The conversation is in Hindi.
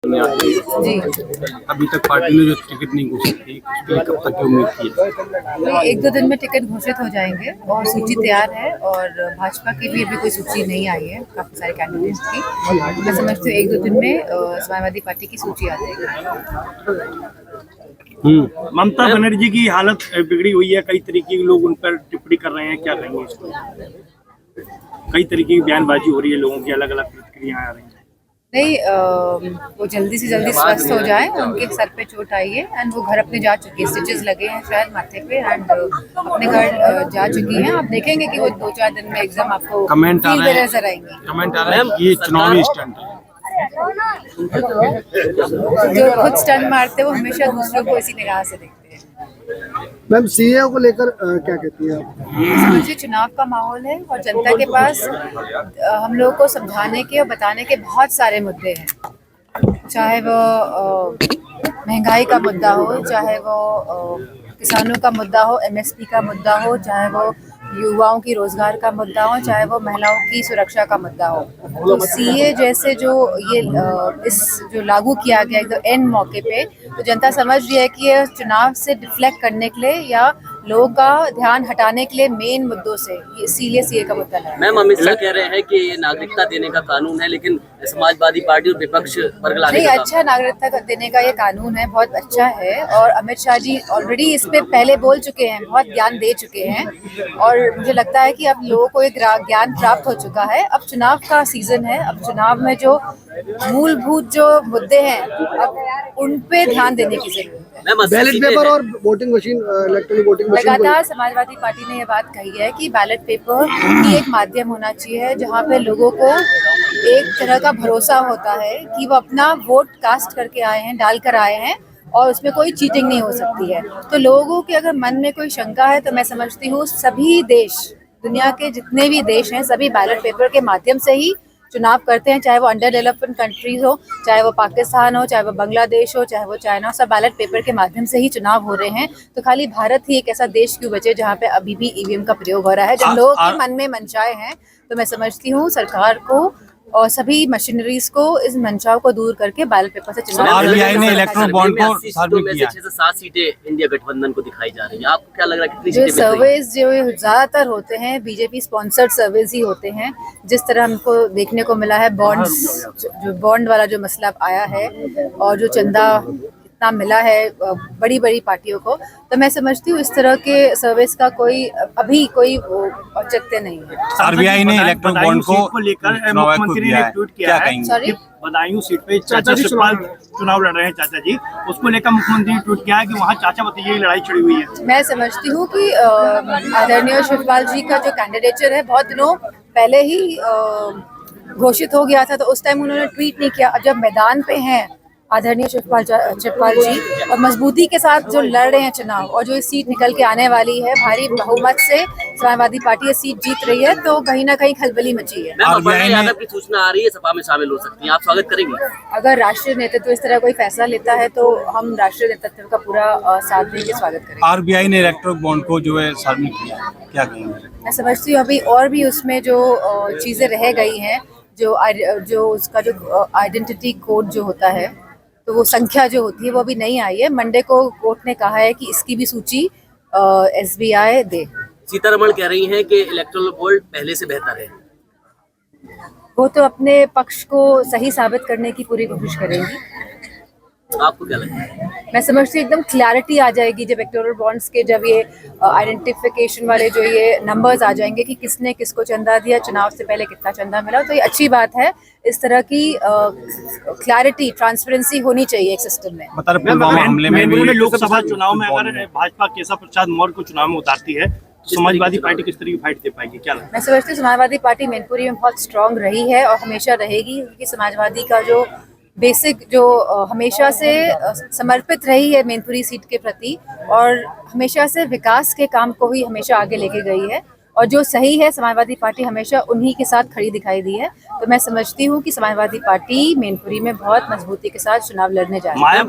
जी, अभी तक पार्टी ने जो टिकट नहीं घोषित की, उसके लिए कब तक की उम्मीद की है? एक दो दिन में टिकट घोषित हो जाएंगे और सूची तैयार है और भाजपा की भी अभी कोई सूची नहीं आई है काफ़ी सारे कैंडिडेट्स की। मैं समझती हूँ एक दो दिन में समाजवादी पार्टी की सूची आ जाएगी। ममता बनर्जी की हालत बिगड़ी हुई है, कई तरीके के लोग उन पर टिप्पणी कर रहे हैं, क्या कहेंगे इसको? कई तरीके की बयानबाजी हो रही है, लोगों की अलग अलग प्रतिक्रियाएं आ रही हैं। नहीं, वो जल्दी से जल्दी स्वस्थ हो जाए, उनके सर पे चोट आई है एंड वो घर अपने जा चुकी है, स्टिचेस लगे हैं शायद माथे पे एंड अपने घर जा चुकी हैं। आप देखेंगे कि वो 2-4 दिन में एग्जाम आपको कमेंट आ रहे हैं, नजर आएंगी। कमेंट आ रहा है ये चुनावी स्टंट है। जो खुद स्टंट मारते हैं वो हमेशा दूसरों को इसी निगाह से देखते हैं। मैम सीए को लेकर क्या कहती हैं आप? समझिए चुनाव का माहौल है और जनता के पास हम लोगों को समझाने के और बताने के बहुत सारे मुद्दे हैं, चाहे वो महंगाई का मुद्दा हो, चाहे वो किसानों का मुद्दा हो, एमएसपी का मुद्दा हो, चाहे वो युवाओं की रोजगार का मुद्दा हो, चाहे वो महिलाओं की सुरक्षा का मुद्दा हो। तो सीए जैसे जो ये इस जो लागू किया गया एकदम एंड मौके पे, तो जनता समझ रही है कि ये चुनाव से डिफ्लेक्ट करने के लिए या लोगों का ध्यान हटाने के लिए मेन मुद्दों से इसीलिए सीए का मुद्दा है। मैम अमित शाह कह रहे हैं कि ये नागरिकता देने का कानून है, लेकिन समाजवादी पार्टी और विपक्ष बरगलाने नहीं, का अच्छा नागरिकता देने का ये कानून है, बहुत अच्छा है और अमित शाह जी ऑलरेडी इस पे पहले बोल चुके हैं, बहुत ज्ञान दे चुके हैं और मुझे लगता है कि अब लोगों को एक ज्ञान प्राप्त हो चुका है। अब चुनाव का सीजन है, अब चुनाव में जो मूलभूत जो मुद्दे हैं अब उन पे ध्यान देने की जरूरत है। बैलेट पेपर और voting machine, electronic voting machine लगातार समाजवादी पार्टी ने ये बात कही है कि बैलेट पेपर ही एक माध्यम होना चाहिए जहाँ पे लोगों को एक तरह का भरोसा होता है कि वो अपना वोट कास्ट करके आए हैं, डाल कर आए हैं और उसमें कोई चीटिंग नहीं हो सकती है। तो लोगों के अगर मन में कोई शंका है तो मैं समझती हूँ सभी देश, दुनिया के जितने भी देश हैं, सभी बैलेट पेपर के माध्यम से ही चुनाव करते हैं, चाहे वो अंडर डेवलप्ड कंट्रीज हो, चाहे वो पाकिस्तान हो, चाहे वो बांग्लादेश हो, चाहे वो चाइना, सब बैलेट पेपर के माध्यम से ही चुनाव हो रहे हैं। तो खाली भारत ही एक ऐसा देश क्यों बचे जहाँ पे अभी भी ईवीएम का प्रयोग हो रहा है। जब लोगों के मन में मंशाएं हैं तो मैं समझती हूँ सरकार को और सभी मशीनरीज को इस मंशाओं को दूर करके बैलेट पेपर से चुनाव। आरबीआई ने इलेक्ट्रल बॉन्ड को में से 6 से 7 सीटें इंडिया गठबंधन को दिखाई जा रही है, आपको क्या लग रहा है कितनी जो सीटें मिल रही सर्वेज जो ज्यादातर होते हैं बीजेपी स्पॉन्सर्ड सर्वेज ही होते हैं, जिस तरह हमको देखने को मिला है बॉन्ड्स, जो बॉन्ड वाला जो मसला आया है और जो चंदा इतना मिला है बड़ी बड़ी पार्टियों को, तो मैं समझती हूँ इस तरह के सर्विस का कोई अभी कोई औचित्य नहीं है। आरबीआई ने इलेक्ट्रल बॉन्ड को लेकर मुख्यमंत्री ने ट्वीट किया है, बदायूं सीट पे चाचा शिवपाल चुनाव लड़ रहे हैं, चाचा जी, उसको लेकर मुख्यमंत्री ने ट्वीट किया है कि वहाँ चाचा भतीजे की लड़ाई छिड़ी हुई है। मैं समझती हूँ कि आदरणीय शिवपाल जी का जो कैंडिडेचर है बहुत दिनों पहले ही घोषित हो गया था, तो उस टाइम उन्होंने ट्वीट नहीं किया। अब जब मैदान पे हैं आदरणीय शिवपाल जी और मजबूती के साथ जो लड़ रहे हैं चुनाव और जो सीट निकल के आने वाली है भारी बहुमत से समाजवादी पार्टी ये सीट जीत रही है, तो कहीं ना कहीं खलबली मची है। यादव की सूचना आ रही है सभा में शामिल हो सकती है, आप स्वागत करेंगे? अगर राष्ट्रीय नेतृत्व इस तरह कोई फैसला लेता है तो हम राष्ट्रीय नेतृत्व का पूरा साथ देके स्वागत करेंगे। आरबीआई ने इलेक्ट्रल बॉन्ड को जो है सार्वजनिक किया, क्या कहेंगे? मैं समझती हूँ अभी और भी उसमें जो चीजें रह गई हैं, जो उसका जो आइडेंटिटी कोड जो होता है, तो वो संख्या जो होती है वो अभी नहीं आई है। मंडे को कोर्ट ने कहा है कि इसकी भी सूची एसबीआई दे। सीतारमण कह रही हैं कि इलेक्टोरल बॉन्ड पहले से बेहतर है। वो तो अपने पक्ष को सही साबित करने की पूरी कोशिश करेंगी। आपको क्या लगता है? मैं समझती हूँ एकदम क्लैरिटी आ जाएगी जब इलेक्टोरल बॉन्ड्स के जब ये आइडेंटिफिकेशन वाले जो ये नंबर्स आ जाएंगे कि किसने किसको चंदा दिया, चुनाव से पहले कितना चंदा मिला, तो ये अच्छी बात है। इस तरह की क्लैरिटी, ट्रांसपेरेंसी होनी चाहिए एक सिस्टम में। मामले में लोकसभा चुनाव में अगर भाजपा केशव प्रसाद मौर्य को चुनाव में उतारती है तो समाजवादी पार्टी किस तरह की फाइट दे पाएगी, क्या लगता है? मैं समझती हूँ समाजवादी पार्टी मैनपुरी में बहुत स्ट्रांग रही है और हमेशा रहेगी, क्योंकि समाजवादी का जो बेसिक जो हमेशा से समर्पित रही है मैनपुरी सीट के प्रति और हमेशा से विकास के काम को ही हमेशा आगे लेके गई है और जो सही है समाजवादी पार्टी हमेशा उन्हीं के साथ खड़ी दिखाई दी है। तो मैं समझती हूँ कि समाजवादी पार्टी मैनपुरी में बहुत मजबूती के साथ चुनाव लड़ने जा रही है।